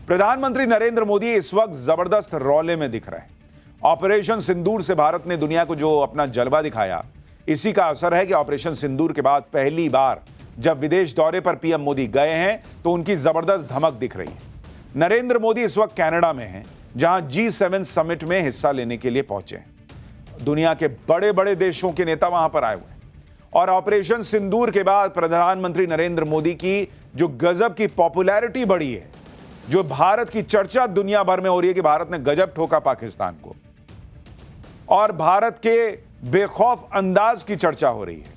प्रधानमंत्री नरेंद्र मोदी इस वक्त जबरदस्त रौले में दिख रहे हैं। ऑपरेशन सिंदूर से भारत ने दुनिया को जो अपना जलवा दिखाया, इसी का असर है कि ऑपरेशन सिंदूर के बाद पहली बार जब विदेश दौरे पर पीएम मोदी गए हैं तो उनकी जबरदस्त धमक दिख रही है। नरेंद्र मोदी इस वक्त कनाडा में हैं, जहां G7 समिट में हिस्सा लेने के लिए पहुंचे हैं। दुनिया के बड़े बड़े देशों के नेता वहां पर आए हुए हैं और ऑपरेशन सिंदूर के बाद प्रधानमंत्री नरेंद्र मोदी की जो गजब की पॉपुलैरिटी बढ़ी है, जो भारत की चर्चा दुनिया भर में हो रही है कि भारत ने गजब ठोका पाकिस्तान को, और भारत के बेखौफ अंदाज की चर्चा हो रही है,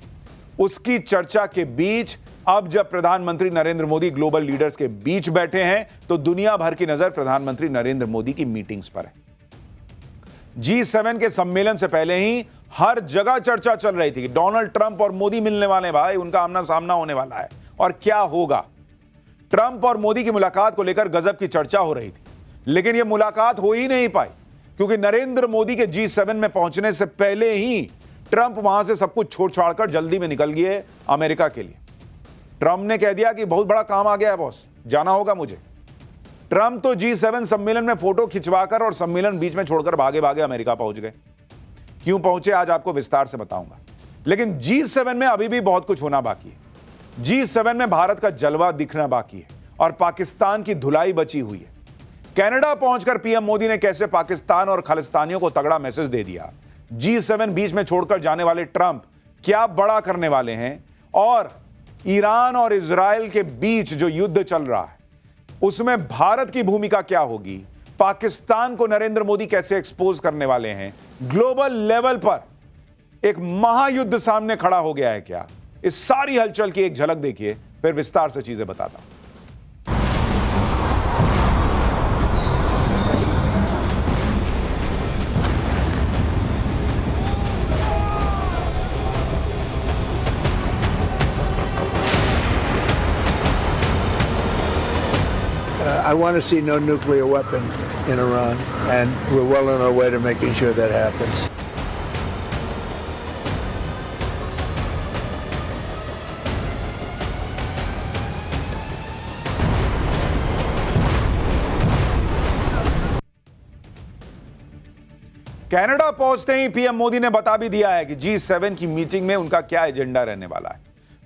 उसकी चर्चा के बीच अब जब प्रधानमंत्री नरेंद्र मोदी ग्लोबल लीडर्स के बीच बैठे हैं तो दुनिया भर की नजर प्रधानमंत्री नरेंद्र मोदी की मीटिंग्स पर है। G7 के सम्मेलन से पहले ही हर जगह चर्चा चल रही थी कि डोनाल्ड ट्रंप और मोदी मिलने वाले हैं, भाई उनका आमना सामना होने वाला है और क्या होगा। ट्रंप और मोदी की मुलाकात को लेकर गजब की चर्चा हो रही थी, लेकिन यह मुलाकात हो ही नहीं पाई क्योंकि नरेंद्र मोदी के G7 में पहुंचने से पहले ही ट्रंप वहां से सब कुछ छोड़ छाड़कर जल्दी में निकल गए अमेरिका के लिए। ट्रंप ने कह दिया कि बहुत बड़ा काम आ गया है बॉस, जाना होगा मुझे। ट्रंप तो G7 सम्मेलन में फोटो खिंचवाकर और सम्मेलन बीच में छोड़कर भागे भागे अमेरिका पहुंच गए। क्यों पहुंचे आज आपको विस्तार से बताऊंगा, लेकिन G7 में अभी भी बहुत कुछ होना बाकी है। G7 में भारत का जलवा दिखना बाकी है और पाकिस्तान की धुलाई बची हुई है। कनाडा पहुंचकर पीएम मोदी ने कैसे पाकिस्तान और खालिस्तानियों को तगड़ा मैसेज दे दिया। G7 बीच में छोड़कर जाने वाले ट्रंप क्या बड़ा करने वाले हैं, और ईरान और इजराइल के बीच जो युद्ध चल रहा है उसमें भारत की भूमिका क्या होगी, पाकिस्तान को नरेंद्र मोदी कैसे एक्सपोज करने वाले हैं, ग्लोबल लेवल पर एक महायुद्ध सामने खड़ा हो गया है क्या, इस सारी हलचल की एक झलक देखिए, फिर विस्तार से चीजें बताता हूं। I want to see no nuclear weapon in Iran, and we're well on our way to making sure that happens. Canada पहुंचते ही पीएम मोदी ने बता भी दिया है कि G7 की मीटिंग में उनका क्या एजेंडा रहने वाला है।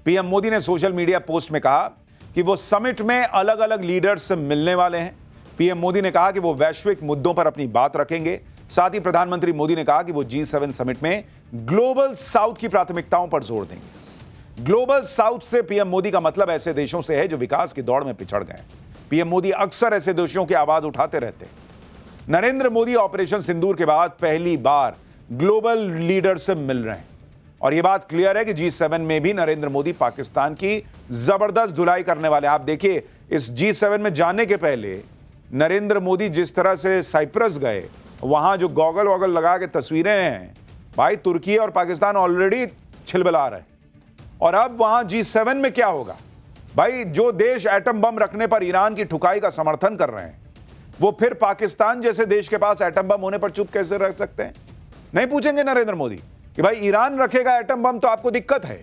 पीएम मोदी ने सोशल मीडिया पोस्ट में कहा कि वो समिट में अलग अलग लीडर्स से मिलने वाले हैं। पीएम मोदी ने कहा कि वो वैश्विक मुद्दों पर अपनी बात रखेंगे। साथ ही प्रधानमंत्री मोदी ने कहा कि वो G7 समिट में ग्लोबल साउथ की प्राथमिकताओं पर जोर देंगे। ग्लोबल साउथ से पीएम मोदी का मतलब ऐसे देशों से है जो विकास की दौड़ में पिछड़ गए। पीएम मोदी अक्सर ऐसे देशों की आवाज उठाते रहते हैं। नरेंद्र मोदी ऑपरेशन सिंदूर के बाद पहली बार ग्लोबल लीडर से मिल रहे हैं और यह बात क्लियर है कि G7 में भी नरेंद्र मोदी पाकिस्तान की जबरदस्त धुलाई करने वाले। आप देखिए, इस G7 में जाने के पहले नरेंद्र मोदी जिस तरह से साइप्रस गए, वहां जो गॉगल वॉगल लगा के तस्वीरें हैं, भाई तुर्की और पाकिस्तान ऑलरेडी छिलबिला रहे। और अब वहां G7 में क्या होगा, भाई जो देश एटम बम रखने पर ईरान की ठुकाई का समर्थन कर रहे हैं, वो फिर पाकिस्तान जैसे देश के पास एटम बम होने पर चुप कैसे रह सकते हैं। नहीं पूछेंगे नरेंद्र मोदी कि भाई ईरान रखेगा एटम बम तो आपको दिक्कत है,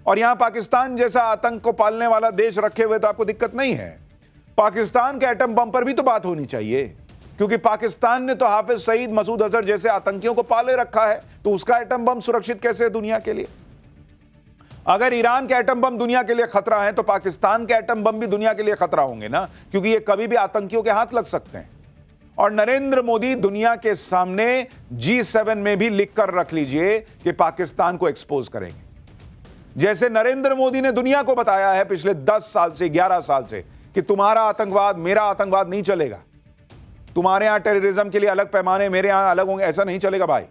और यहां पाकिस्तान जैसा आतंक को पालने वाला देश रखे हुए तो आपको दिक्कत नहीं है। पाकिस्तान के एटम बम पर भी तो बात होनी चाहिए, क्योंकि पाकिस्तान ने तो हाफिज सईद, मसूद अजहर जैसे आतंकियों को पाले रखा है, तो उसका एटम बम सुरक्षित कैसे है दुनिया के लिए। अगर ईरान के एटम बम दुनिया के लिए खतरा है तो पाकिस्तान के एटम बम भी दुनिया के लिए खतरा होंगे ना, क्योंकि ये कभी भी आतंकियों के हाथ लग सकते हैं। और नरेंद्र मोदी दुनिया के सामने G7 में भी लिख कर रख लीजिए कि पाकिस्तान को एक्सपोज करेंगे। जैसे नरेंद्र मोदी ने दुनिया को बताया है पिछले 10 साल से, 11 साल से, कि तुम्हारा आतंकवाद मेरा आतंकवाद नहीं चलेगा, तुम्हारे यहां टेररिज्म के लिए अलग पैमाने, मेरे यहां अलग होंगे, ऐसा नहीं चलेगा भाई।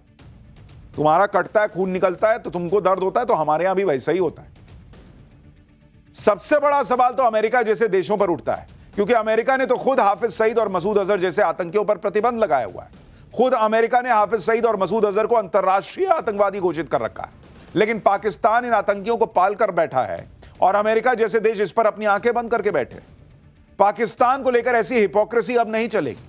तुम्हारा कटता है, खून निकलता है तो तुमको दर्द होता है, तो हमारे यहां भी वैसा ही होता है। सबसे बड़ा सवाल तो अमेरिका जैसे देशों पर उठता है, क्योंकि अमेरिका ने तो खुद हाफिज सईद और मसूद अजहर जैसे आतंकियों पर प्रतिबंध लगाया हुआ है। खुद अमेरिका ने हाफिज सईद और मसूद अजहर को अंतर्राष्ट्रीय आतंकवादी घोषित कर रखा है, लेकिन पाकिस्तान इन आतंकियों को पाल कर बैठा है और अमेरिका जैसे देश इस पर अपनी आंखें बंद करके बैठे। पाकिस्तान को लेकर ऐसी हिपोक्रेसी अब नहीं चलेगी।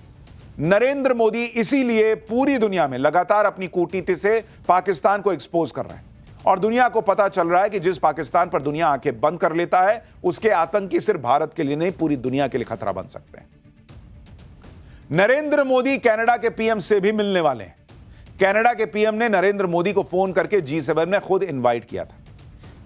नरेंद्र मोदी इसीलिए पूरी दुनिया में लगातार अपनी कूटनीति से पाकिस्तान को एक्सपोज कर रहे हैं और दुनिया को पता चल रहा है कि जिस पाकिस्तान पर दुनिया आंखें बंद कर लेता है, उसके आतंकी सिर्फ भारत के लिए नहीं, पूरी दुनिया के लिए खतरा बन सकते हैं। नरेंद्र मोदी कनाडा के पीएम से भी मिलने वाले हैं। कनाडा के पीएम ने नरेंद्र मोदी को फोन करके G7 में खुद इनवाइट किया था।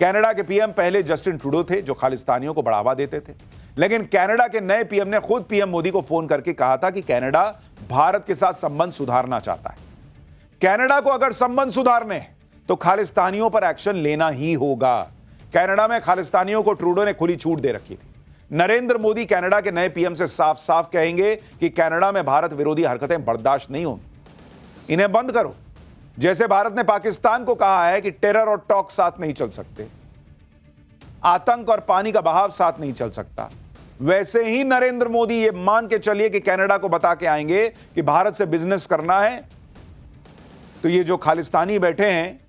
कनाडा के पीएम पहले जस्टिन ट्रूडो थे, जो खालिस्तानियों को बढ़ावा देते थे, लेकिन कनाडा के नए पीएम ने खुद पीएम मोदी को फोन करके कहा था कि कनाडा भारत के साथ संबंध सुधारना चाहता है। कनाडा को अगर संबंध सुधारने तो खालिस्तानियों पर एक्शन लेना ही होगा। कनाडा में खालिस्तानियों को ट्रूडो ने खुली छूट दे रखी थी। नरेंद्र मोदी कनाडा के नए पीएम से साफ साफ कहेंगे कि कनाडा में भारत विरोधी हरकतें बर्दाश्त नहीं होंगी, इन्हें बंद करो। जैसे भारत ने पाकिस्तान को कहा है कि टेरर और टॉक साथ नहीं चल सकते, आतंक और पानी का बहाव साथ नहीं चल सकता, वैसे ही नरेंद्र मोदी ये मान के चलिए कि कनाडा को बता के आएंगे कि भारत से बिजनेस करना है तो ये जो खालिस्तानी बैठे हैं,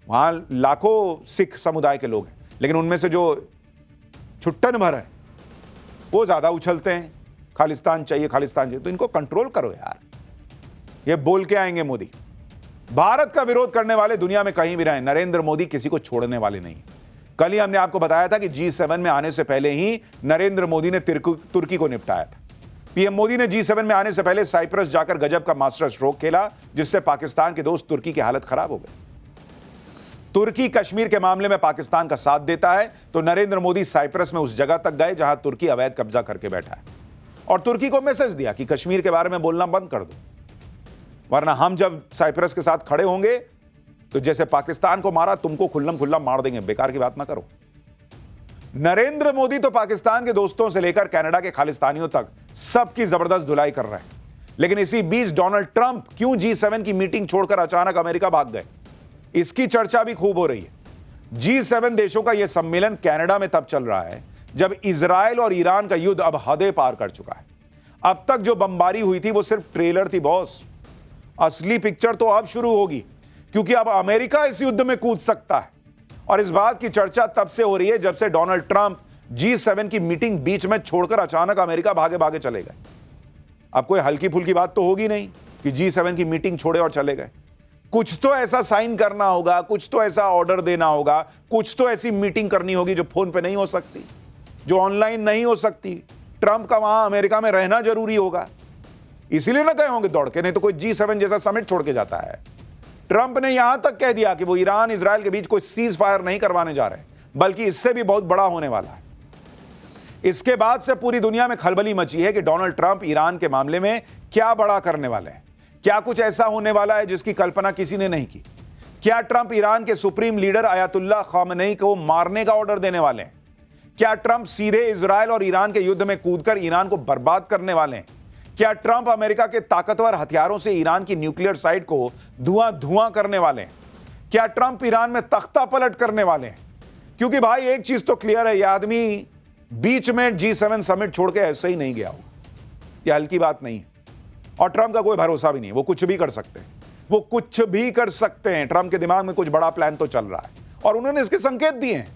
वहां लाखों सिख समुदाय के लोग हैं, लेकिन उनमें से जो छुट्टन भर है वो ज्यादा उछलते हैं, खालिस्तान चाहिए, खालिस्तान चाहिए। तो इनको कंट्रोल करो यार। ये बोल के आएंगे मोदी। भारत का विरोध करने वाले दुनिया में कहीं भी रहें, नरेंद्र मोदी किसी को छोड़ने वाले नहीं। कल ही हमने आपको बताया था कि G7 में आने से पहले ही नरेंद्र मोदी ने तुर्की को निपटाया था। पीएम मोदी ने G7 में आने से पहले साइप्रस जाकर गजब का मास्टर स्ट्रोक खेला, जिससे पाकिस्तान के दोस्त तुर्की की हालत खराब हो गई। तुर्की कश्मीर के मामले में पाकिस्तान का साथ देता है, तो नरेंद्र मोदी साइप्रस में उस जगह तक गए जहां तुर्की अवैध कब्जा करके बैठा है और तुर्की को मैसेज दिया कि कश्मीर के बारे में बोलना बंद कर दो, वरना हम जब साइप्रस के साथ खड़े होंगे तो जैसे पाकिस्तान को मारा तुमको खुल्लम खुल्ला मार देंगे, बेकार की बात ना करो। नरेंद्र मोदी तो पाकिस्तान के दोस्तों से लेकर कनाडा के खालिस्तानियों तक सबकी जबरदस्त धुलाई कर रहे हैं, लेकिन इसी बीच डोनाल्ड ट्रंप क्यों G7 की मीटिंग छोड़कर अचानक अमेरिका भाग गए, इसकी चर्चा भी खूब हो रही है। G7 देशों का यह सम्मेलन कनाडा में तब चल रहा है जब इजराइल और ईरान का युद्ध अब हदें पार कर चुका है। अब तक जो बमबारी हुई थी वो सिर्फ ट्रेलर थी बॉस, असली पिक्चर तो अब शुरू होगी, क्योंकि अब अमेरिका इस युद्ध में कूद सकता है। और इस बात की चर्चा तब से हो रही है जब से डोनाल्ड ट्रंप G7 की मीटिंग बीच में छोड़कर अचानक अमेरिका भागे भागे चले गए। अब कोई हल्की फुल्की बात तो होगी नहीं कि G7 की मीटिंग छोड़े और चले गए। कुछ तो ऐसा साइन करना होगा, कुछ तो ऐसा ऑर्डर देना होगा, कुछ तो ऐसी मीटिंग करनी होगी जो फोन पे नहीं हो सकती, जो ऑनलाइन नहीं हो सकती। ट्रंप का वहां अमेरिका में रहना जरूरी होगा, इसीलिए ना गए होंगे दौड़ के, नहीं तो कोई G7 जैसा समिट छोड़ के जाता है। ट्रंप ने यहां तक कह दिया कि वो ईरान इजराइल के बीच कोई सीज फायर नहीं करवाने जा रहे, बल्कि इससे भी बहुत बड़ा होने वाला है। इसके बाद से पूरी दुनिया में खलबली मची है कि डोनाल्ड ट्रंप ईरान के मामले में क्या बड़ा करने वाले हैं। क्या कुछ ऐसा होने वाला है जिसकी कल्पना किसी ने नहीं की? क्या ट्रंप ईरान के सुप्रीम लीडर अयातुल्ला खामेनी को मारने का ऑर्डर देने वाले हैं? क्या ट्रंप सीधे इजराइल और ईरान के युद्ध में कूदकर ईरान को बर्बाद करने वाले हैं? क्या ट्रंप अमेरिका के ताकतवर हथियारों से ईरान की न्यूक्लियर साइट को धुआं धुआं करने वाले हैं? क्या ट्रंप ईरान में तख्ता पलट करने वाले हैं? क्योंकि भाई एक चीज तो क्लियर है, यह आदमी बीच में G7 समिट छोड़ के ऐसे ही नहीं गया होगा। यह हल्की बात नहीं है और ट्रंप का कोई भरोसा भी नहीं है। वो कुछ भी कर सकते हैं, वो कुछ भी कर सकते हैं। ट्रंप के दिमाग में कुछ बड़ा प्लान तो चल रहा है और उन्होंने इसके संकेत दिए हैं।